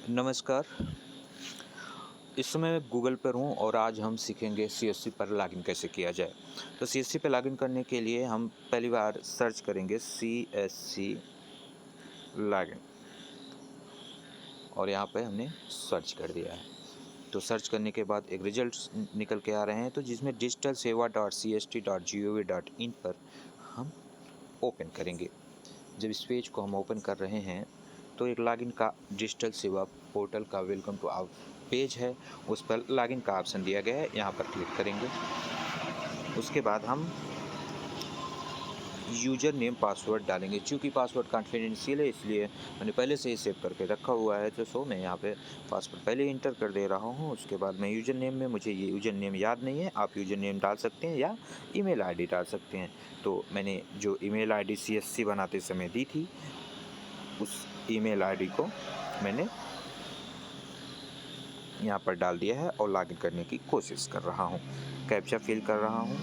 नमस्कार। इस समय मैं गूगल पर हूँ और आज हम सीखेंगे सीएससी पर लॉगिन कैसे किया जाए। तो सीएससी पे लॉगिन करने के लिए हम पहली बार सर्च करेंगे सीएससी लॉगिन और यहाँ पे हमने सर्च कर दिया है। तो सर्च करने के बाद एक रिजल्ट्स निकल के आ रहे हैं, तो जिसमें digitalseva.cst.gov.in पर हम ओपन करेंगे। जब इस पेज को हम ओपन कर रहे हैं तो एक लॉगिन का डिजिटल सेवा पोर्टल का वेलकम टू आवर पेज है, उस पर लॉगिन का ऑप्शन दिया गया है, यहाँ पर क्लिक करेंगे। उसके बाद हम यूज़र नेम पासवर्ड डालेंगे। चूँकि पासवर्ड कॉन्फिडेंशियल है इसलिए मैंने पहले से ही सेव करके रखा हुआ है, तो मैं यहाँ पे पासवर्ड पहले इंटर कर दे रहा हूँ। उसके बाद मैं यूज़र नेम में, मुझे ये यूज़र नेम याद नहीं है, आप यूज़र नेम डाल सकते हैं या ईमेल आईडी डाल सकते हैं। तो मैंने जो ईमेल आईडी सीएससी बनाते समय दी थी, उस ईमेल आईडी को मैंने यहाँ पर डाल दिया है और लॉगिन करने की कोशिश कर रहा हूँ। कैप्चा फिल कर रहा हूँ।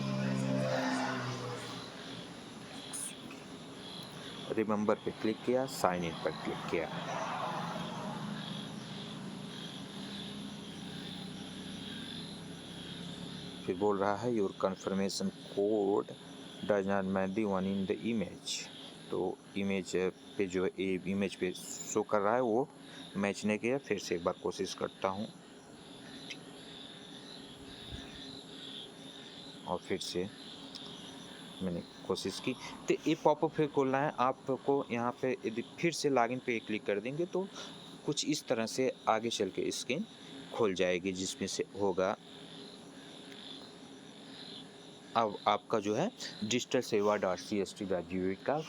रिमेंबर पे क्लिक किया, साइन इन पर क्लिक किया। फिर बोल रहा है your confirmation code does not match the one in the image. तो इमेज पे जो इमेज पे शो कर रहा है वो मैच नहीं किया। फिर से एक बार कोशिश करता हूँ और फिर से मैंने कोशिश की। तो ये पॉपअप फिर खोलना है आपको। यहाँ पे यदि फिर से लॉगिन पे क्लिक कर देंगे तो कुछ इस तरह से आगे चल के स्क्रीन खुल जाएगी, जिसमें से होगा अब आपका जो है digitalseva.cst.gov का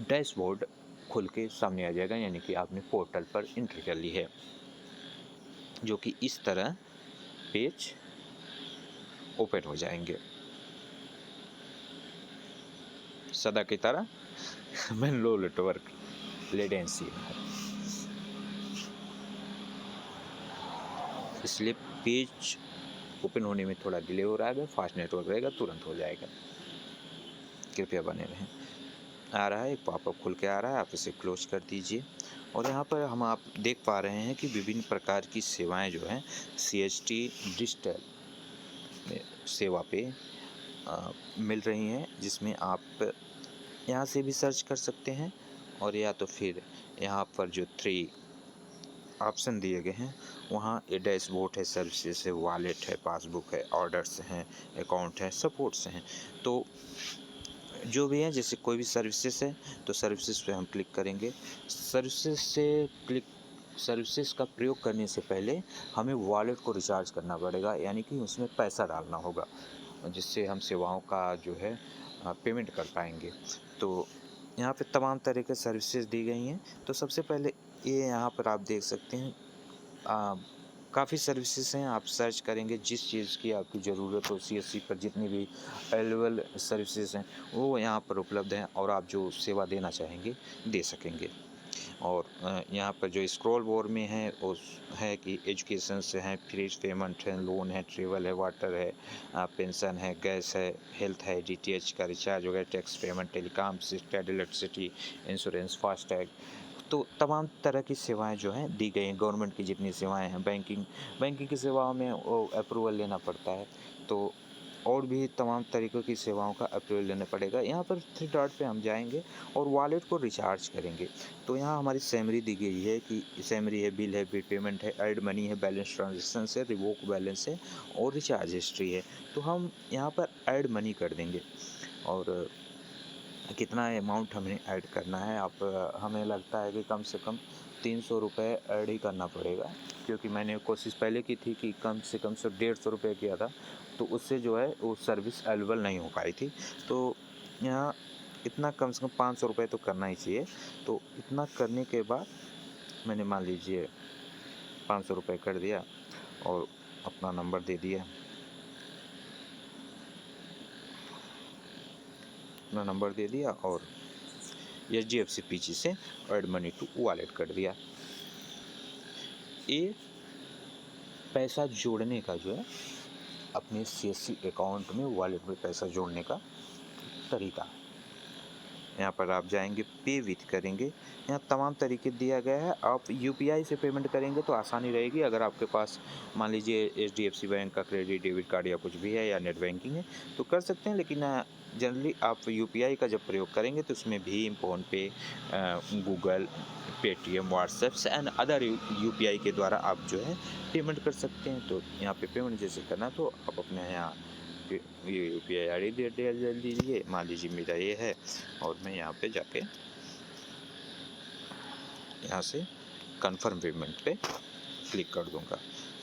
डैशबोर्ड खुल के सामने आ जाएगा, यानी कि आपने पोर्टल पर एंट्री कर ली है, जो कि इस तरह पेज ओपन हो जाएंगे सदा की तरह। मैं लो नेटवर्क लेटेंसी है, इसलिए पेज ओपन होने में थोड़ा डिले हो रहा है। अगर फास्ट नेटवर्क रहेगा तुरंत हो जाएगा, कृपया बने रहें। आ रहा है, एक पॉपअप खुल के आ रहा है, आप इसे क्लोज कर दीजिए। और यहाँ पर हम आप देख पा रहे हैं कि विभिन्न प्रकार की सेवाएं जो हैं सीएसटी डिजिटल सेवा पे मिल रही हैं, जिसमें आप यहाँ से भी सर्च कर सकते हैं और या तो फिर यहाँ पर जो 3 ऑप्शन दिए गए हैं वहाँ ये डैशबोर्ड है, सर्विसेज है, वॉलेट है, पासबुक है, ऑर्डर्स हैं, अकाउंट है, सपोर्ट्स हैं। तो जो भी है, जैसे कोई भी सर्विसेज है तो सर्विसेज पे हम क्लिक करेंगे। सर्विसेज का प्रयोग करने से पहले हमें वॉलेट को रिचार्ज करना पड़ेगा, यानी कि उसमें पैसा डालना होगा, जिससे हम सेवाओं का जो है पेमेंट कर पाएंगे। तो यहाँ पे तमाम तरह के सर्विसेज दी गई हैं। तो सबसे पहले ये यहाँ पर आप देख सकते हैं काफ़ी सर्विसेज हैं। आप सर्च करेंगे जिस चीज़ की आपकी ज़रूरत हो, सीएससी पर जितनी भी अवेलेबल सर्विसेज हैं वो यहाँ पर उपलब्ध हैं और आप जो सेवा देना चाहेंगे दे सकेंगे। और यहाँ पर जो स्क्रॉल बार में है वो है कि एजुकेशन से हैं, फ्रीज पेमेंट है, लोन है, ट्रेवल है, वाटर है, पेंशन है, गैस है, हेल्थ है, डीटीएच का रिचार्ज वगैरह, tax payment, telecom, electricity, insurance, FASTag. तो तमाम तरह की सेवाएं जो हैं दी गई हैं। गवर्नमेंट की जितनी सेवाएं हैं, बैंकिंग की सेवाओं में वो अप्रूवल लेना पड़ता है, तो और भी तमाम तरीक़ों की सेवाओं का अप्रूवल लेना पड़ेगा। यहाँ पर 3 डॉट पे हम जाएंगे और वॉलेट को रिचार्ज करेंगे। तो यहाँ हमारी सैमरी दी गई है कि सैमरी है, बिल है, बिल पेमेंट है, ऐड मनी है, बैलेंस ट्रांजेक्शन है, रिवोक बैलेंस है और रिचार्ज हिस्ट्री है। तो हम यहाँ पर ऐड मनी कर देंगे और कितना अमाउंट हमें ऐड करना है, आप हमें लगता है कि कम से कम 300 रुपये ऐड ही करना पड़ेगा, क्योंकि मैंने कोशिश पहले की थी कि कम से कम 150 रुपये किया था, तो उससे जो है वो सर्विस अवेलेबल नहीं हो पाई थी। तो यहाँ इतना कम से कम 500 रुपये तो करना ही चाहिए। तो इतना करने के बाद मैंने मान लीजिए 500 रुपये कर दिया और अपना नंबर दे दिया, और HDFC पीछे से ऐड मनी टू वॉलेट कर दिया। ये पैसा जोड़ने का जो है अपने CSC अकाउंट में, वॉलेट में पैसा जोड़ने का तरीका है। यहाँ पर आप जाएंगे पे विथ करेंगे, यहाँ तमाम तरीके दिया गया है। आप यूपीआई से पेमेंट करेंगे तो आसानी रहेगी। अगर आपके पास मान लीजिए एचडीएफसी बैंक का क्रेडिट डेबिट कार्ड या कुछ भी है या नेट बैंकिंग है तो कर सकते हैं, लेकिन जनरली आप यूपीआई का जब प्रयोग करेंगे तो उसमें Bhim, PhonePe, Google, Paytm, WhatsApps and other UPI के द्वारा आप जो है पेमेंट कर सकते हैं। तो यहाँ पे पेमेंट जैसे करना तो आप अपने यहाँ ये यूपीआई आई डी दे दीजिए। मान लीजिए मेरा ये है और मैं यहाँ पे जाके यहाँ से कन्फर्म पेमेंट पे क्लिक कर दूँगा।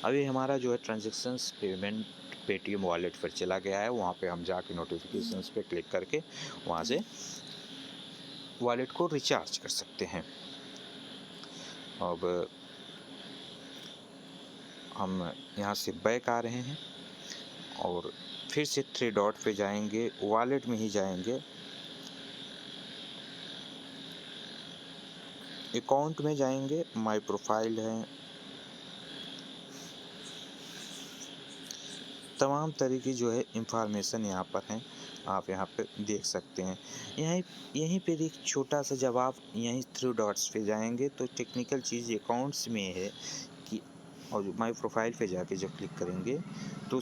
अभी हमारा जो है ट्रांजैक्शंस पेमेंट पेटीएम वॉलेट पर चला गया है। वहाँ पे हम जाके नोटिफिकेशंस पे क्लिक करके वहाँ से वॉलेट को रिचार्ज कर सकते हैं। अब हम यहाँ से बैक आ रहे हैं और फिर से 3 डॉट पे जाएंगे, वॉलेट में ही जाएंगे, अकाउंट में जाएंगे, माय प्रोफाइल है, तमाम तरीके जो है इंफॉर्मेशन यहाँ पर हैं, आप यहाँ पे देख सकते हैं। यहीं यहीं पर एक छोटा सा, जब आप यहीं 3 डॉट्स पे जाएंगे तो टेक्निकल चीज़ अकाउंट्स में है कि, और माय प्रोफाइल पे जाके जब क्लिक करेंगे तो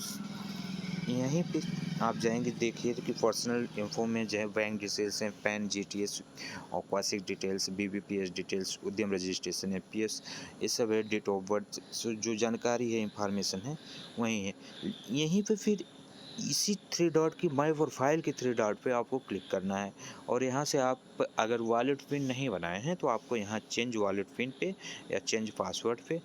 यहीं पे आप जाएंगे, देखिए कि पर्सनल इन्फो में जो है बैंक डिटेल्स हैं, पैन, जीटीएस और क्वासिक डिटेल्स, बीबीपीएस डिटेल्स, उद्यम रजिस्ट्रेशन, एपीएस, ये सब है, डेट ऑफ बर्थ, जो जानकारी है, इंफॉर्मेशन है वहीं है। यहीं पे फिर इसी 3 डॉट की माय प्रोफाइल के 3 डॉट पे आपको क्लिक करना है और यहाँ से आप अगर वॉलेट पिन नहीं बनाए हैं तो आपको यहाँ चेंज वॉलेट पिन पे या चेंज पासवर्ड पे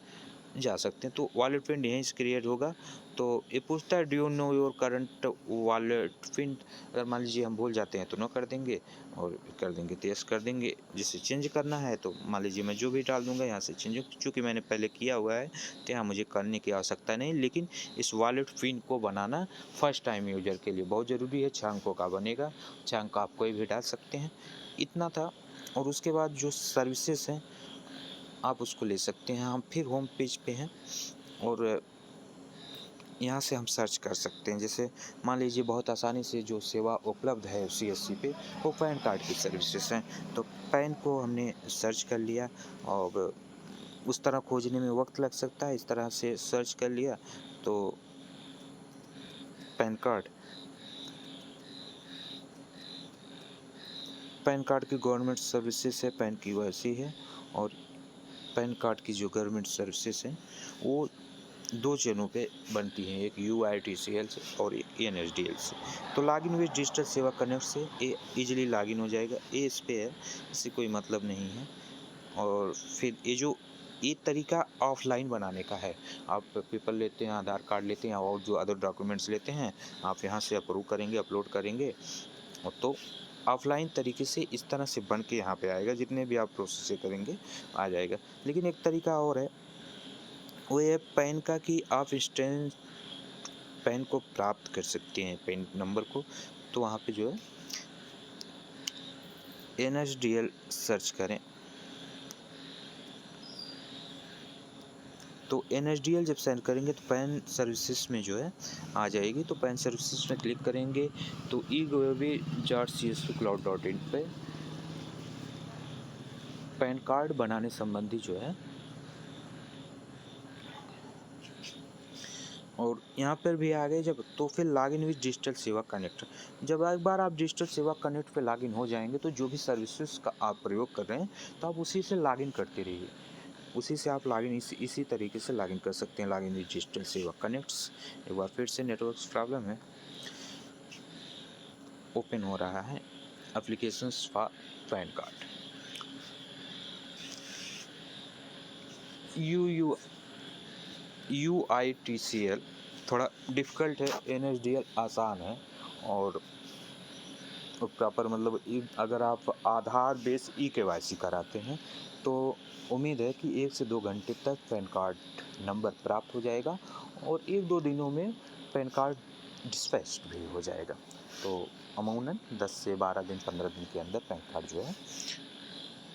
जा सकते हैं। तो वॉलेट पिन यहीं से क्रिएट होगा। तो ये पूछता है do you know your current wallet pin, अगर मान लीजिए हम भूल जाते हैं तो नो कर देंगे, और कर देंगे तो यस कर देंगे। जिसे चेंज करना है तो मान लीजिए मैं जो भी डाल दूंगा यहाँ से चेंज, चूँकि मैंने पहले किया हुआ है तो यहाँ मुझे करने की आवश्यकता नहीं। लेकिन इस वॉलेट पिन को बनाना फर्स्ट टाइम यूजर के लिए बहुत ज़रूरी है। 6 अंकों का बनेगा, 6 अंक आप कोई भी डाल सकते हैं, इतना था। और उसके बाद जो सर्विसेज हैं आप उसको ले सकते हैं। हम फिर होम पेज पे हैं और यहाँ से हम सर्च कर सकते हैं। जैसे मान लीजिए बहुत आसानी से जो सेवा उपलब्ध है सीएससी पे वो पैन कार्ड की सर्विसेज हैं। तो पैन को हमने सर्च कर लिया और उस तरह खोजने में वक्त लग सकता है, इस तरह से सर्च कर लिया तो पैन कार्ड की गवर्नमेंट सर्विसेज है, पैन की वैसी है। और पैन कार्ड की जो गवर्नमेंट सर्विसेज हैं वो 2 चैनलों पे बनती हैं, एक UITCL से और एक NSDL से। तो लॉगिन विद डिजिटल सेवा कनेक्ट से ये ईजिली लॉगिन हो जाएगा। ये इस पे है, इससे कोई मतलब नहीं है। और फिर ये तरीका ऑफलाइन बनाने का है। आप पेपर लेते हैं, आधार कार्ड लेते हैं और जो अदर डॉक्यूमेंट्स लेते हैं आप यहाँ से अप्रूव करेंगे, अपलोड करेंगे और तो ऑफलाइन तरीके से इस तरह से बन के यहाँ पे आएगा। जितने भी आप प्रोसेस करेंगे आ जाएगा। लेकिन एक तरीका और है, वो ये पैन का कि आप इंस्टेंट पैन को प्राप्त कर सकते हैं, पैन नंबर को। तो वहाँ पे जो है NSDL सर्च करें तो NSDL जब सेंड करेंगे तो पैन सर्विसेज में जो है आ जाएगी। तो पैन सर्विसेज में क्लिक करेंगे तो e-gov.csvcloud.in पे पैन कार्ड बनाने संबंधी जो है, और यहाँ पर भी आ गए जब, तो फिर लॉगिन विद डिजिटल सेवा कनेक्ट। जब एक बार आप डिजिटल सेवा कनेक्ट पे लॉगिन हो जाएंगे तो जो भी सर्विसेज का आप प्रयोग कर रहे हैं तो आप उसी से लॉगिन करते रहिए, उसी से आप लॉगिन इसी तरीके से लॉगिन कर सकते हैं। लॉगिन विद डिजिटल सेवा कनेक्ट्स। एक बार फिर से नेटवर्क प्रॉब्लम है, ओपन हो रहा है applications for pan card. UITCL थोड़ा डिफ़िकल्ट है, NSDL आसान है। और प्रॉपर मतलब अगर आप आधार बेस KYC कराते हैं तो उम्मीद है कि 1 से 2 घंटे तक पैन कार्ड नंबर प्राप्त हो जाएगा और 1-2 दिनों में पैन कार्ड डिस्पैच्ड भी हो जाएगा। तो अमूमन 10 से 12 दिन 15 दिन के अंदर पैन कार्ड जो है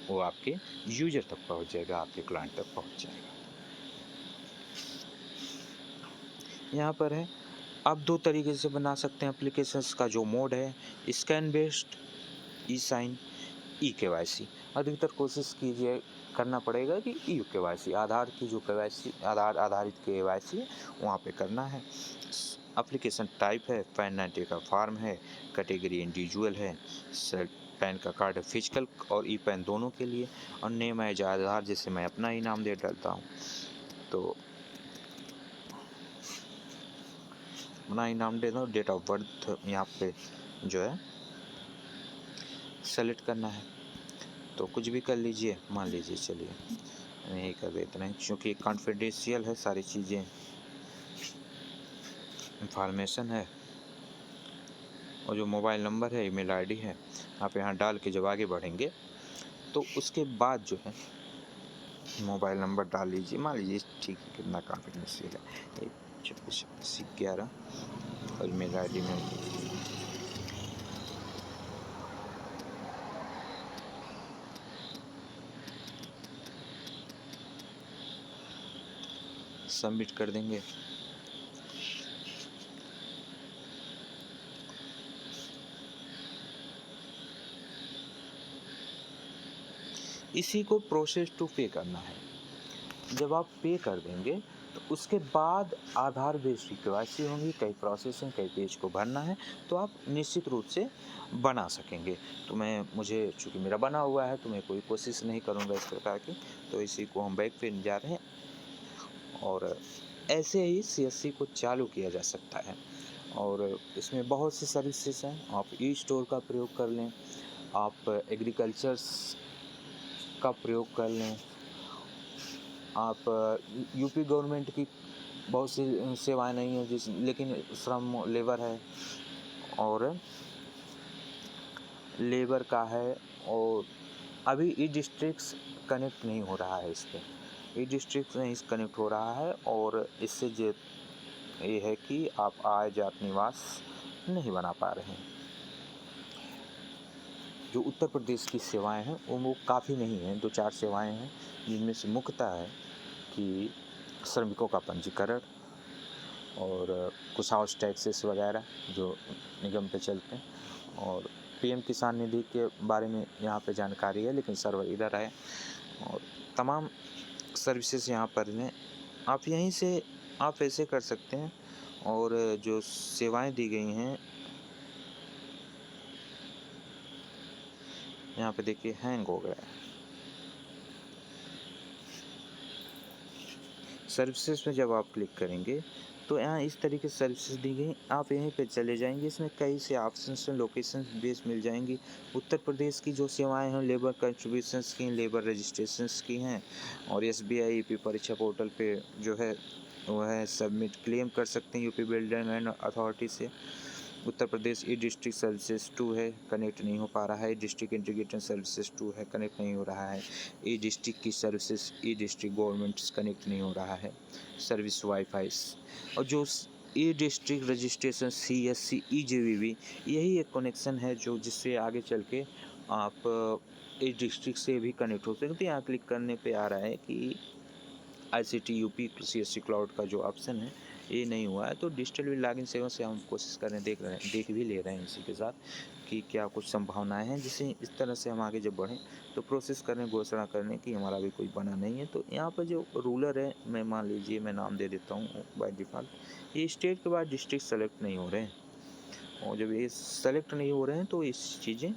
वो आपके यूजर तक पहुंच जाएगा, आपके क्लाइंट तक पहुंच जाएगा। यहाँ पर है, आप 2 तरीके से बना सकते हैं एप्लीकेशंस का जो मोड है, स्कैन बेस्ड, ई साइन ई केवाईसी। अधिकतर कोशिश कीजिए करना पड़ेगा कि ई केवाईसी, आधार की जो केवाईसी, आधार आधारित केवाईसी है वहाँ पे करना है। एप्लीकेशन टाइप है पैन 90 का फॉर्म है, कैटेगरी इंडिविजुअल है, पैन का कार्ड है फिजिकल और ई पैन दोनों के लिए, और नेम है आधार, जैसे मैं अपना ही नाम दे डालता हूँ। तो अपना ही नाम दे दो। डेट ऑफ बर्थ यहाँ पे जो है सेलेक्ट करना है, तो कुछ भी कर लीजिए, मान लीजिए चलिए यही कर देते हैं, क्योंकि कॉन्फिडेंशियल है सारी चीज़ें, इंफॉर्मेशन है। और जो मोबाइल नंबर है, ईमेल आईडी है, आप यहाँ डाल के जब आगे बढ़ेंगे तो उसके बाद जो है मोबाइल नंबर डाल लीजिए, मान लीजिए ठीक है, कितना कॉन्फिडेंशियल है, 24/11, और ईमेल आईडी में सबमिट कर देंगे। इसी को प्रोसेस टू पे करना है। जब आप पे कर देंगे तो उसके बाद आधार बेस्ड केवाईसी होंगी, कई प्रोसेसिंग, कई पेज को भरना है, तो आप निश्चित रूप से बना सकेंगे। तो मुझे चूँकि मेरा बना हुआ है तो मैं कोई कोशिश नहीं करूँगा इस प्रकार की, तो इसी को हम बैक पे जा रहे हैं। और ऐसे ही सीएससी को चालू किया जा सकता है, और इसमें बहुत सी सर्विसेज हैं। आप ई स्टोर का प्रयोग कर लें, आप एग्रीकल्चर्स का प्रयोग कर लें, आप यूपी गवर्नमेंट की बहुत सी सेवाएं नहीं है लेकिन श्रम लेबर है, और लेबर का है। और अभी ई डिस्ट्रिक्ट्स कनेक्ट नहीं हो रहा है, इस पर ई डिस्ट्रिक्ट नहीं कनेक्ट हो रहा है, और इससे ये है कि आप आय जात निवास नहीं बना पा रहे हैं। जो उत्तर प्रदेश की सेवाएं हैं वो काफ़ी नहीं हैं, 2-4 सेवाएं हैं, जिनमें से मुख्यतः है कि श्रमिकों का पंजीकरण और कुछ हाउस टैक्सेस वगैरह जो निगम पे चलते हैं, और पीएम किसान निधि के बारे में यहाँ पे जानकारी है, लेकिन सर्वर इधर है, और तमाम सर्विसेज यहाँ पर हैं। आप यहीं से आप ऐसे कर सकते हैं। और जो सेवाएं दी गई हैं यहाँ पे देखिए हैंग हो गया है। सर्विसेज में जब आप क्लिक करेंगे तो यहाँ इस तरीके से सर्विसेज दी गई, आप यहीं पे चले जाएंगे, इसमें कई से ऑप्शंस हैं, लोकेशन बेस मिल जाएंगी। उत्तर प्रदेश की जो सेवाएं हैं लेबर कंट्रीब्यूशंस की, लेबर रजिस्ट्रेशंस की हैं, और एसबीआई यूपी परीक्षा पोर्टल पे जो है वो है सबमिट क्लेम कर सकते हैं यूपी बिल्डिंग एंड अथॉरिटी से। उत्तर प्रदेश ई डिस्ट्रिक्ट सर्विसेज 2 है, कनेक्ट नहीं हो पा रहा है। डिस्ट्रिक्ट इंटीग्रेटेड सर्विसेज 2 है, कनेक्ट नहीं हो रहा है। ई डिस्ट्रिक्ट की सर्विसेज ई डिस्ट्रिक्ट गवर्नमेंट कनेक्ट नहीं हो रहा है। सर्विस वाईफाई, और जो ई डिस्ट्रिक्ट रजिस्ट्रेशन CSC EJVB, यही एक कनेक्शन है जो जिससे आगे चल के आप ई डिस्ट्रिक्ट से भी कनेक्ट हो सकते हैं। यहाँ क्लिक करने पे आ रहा है कि ICT यूपी CSC क्लाउड का जो ऑप्शन है ये नहीं हुआ है, तो डिजिटल लॉगिन सेवा से हम कोशिश करें, देख भी ले रहे हैं इसी के साथ कि क्या कुछ संभावनाएं हैं, जिससे इस तरह से हम आगे जब बढ़ें तो प्रोसेस करने, घोषणा करने की हमारा भी कोई बना नहीं है। तो यहाँ पर जो रूलर है, मैं मान लीजिए मैं नाम दे देता हूँ बाय डिफ़ॉल्ट, ये स्टेट के बाद डिस्ट्रिक्ट सेलेक्ट नहीं हो रहे हैं, और जब ये सेलेक्ट नहीं हो रहे हैं तो इस चीज़ें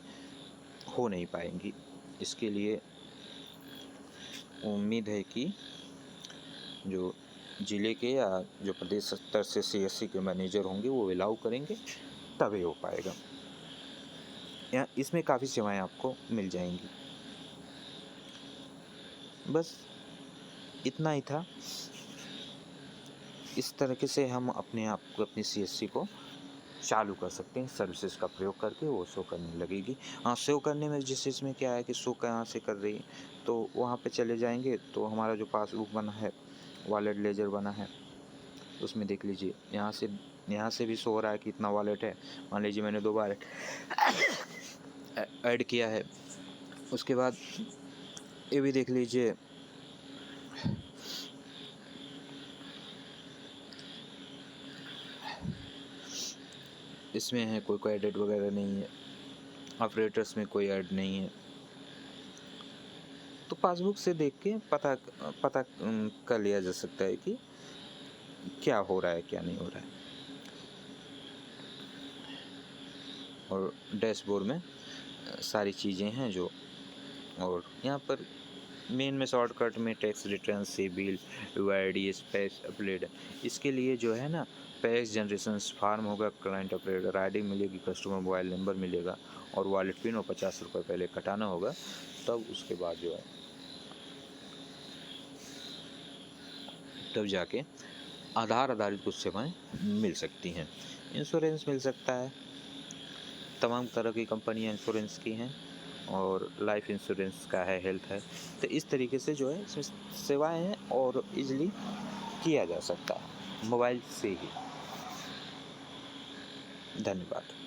हो नहीं पाएंगी। इसके लिए उम्मीद है कि जो ज़िले के या जो प्रदेश स्तर से CSC के मैनेजर होंगे वो अलाउ करेंगे, तभी हो पाएगा। यहाँ इसमें काफ़ी सेवाएं आपको मिल जाएंगी। बस इतना ही था। इस तरीके से हम अपने आप को, अपनी CSC को चालू कर सकते हैं, सर्विसेज का प्रयोग करके वो शो करने लगेगी। हाँ, शो करने में जैसे इसमें क्या है कि शो कहाँ से कर रही है, तो वहाँ पे चले जाएंगे तो हमारा जो पासबुक बना है, वॉलेट लेजर बना है, उसमें देख लीजिए यहाँ से भी शो हो रहा है कि इतना वॉलेट है। मान लीजिए मैंने 2 बार ऐड किया है। उसके बाद ये भी देख लीजिए, इसमें है कोई एडिट वगैरह नहीं है, ऑपरेटर्स में कोई ऐड नहीं है, पासबुक से देख के पता पता कर लिया जा सकता है कि क्या हो रहा है, क्या नहीं हो रहा है। और डैशबोर्ड में सारी चीज़ें हैं जो, और यहाँ पर मेन में शॉर्टकट में tax return, CIBIL, UID, space update, इसके लिए जो है ना पैक्स जनरेशन फार्म होगा, क्लाइंट ऑपरेटर आईडी मिलेगी, कस्टमर मोबाइल नंबर मिलेगा और वॉलेट पिन और 50 रुपये पहले कटाना होगा। तब उसके बाद जो है तब जाके आधार आधारित कुछ सेवाएं मिल सकती हैं। इंश्योरेंस मिल सकता है, तमाम तरह की कंपनियां इंश्योरेंस की हैं और लाइफ इंश्योरेंस का है, हेल्थ है। तो इस तरीके से जो है इसमें सेवाएं हैं और इजीली किया जा सकता है मोबाइल से ही। धन्यवाद।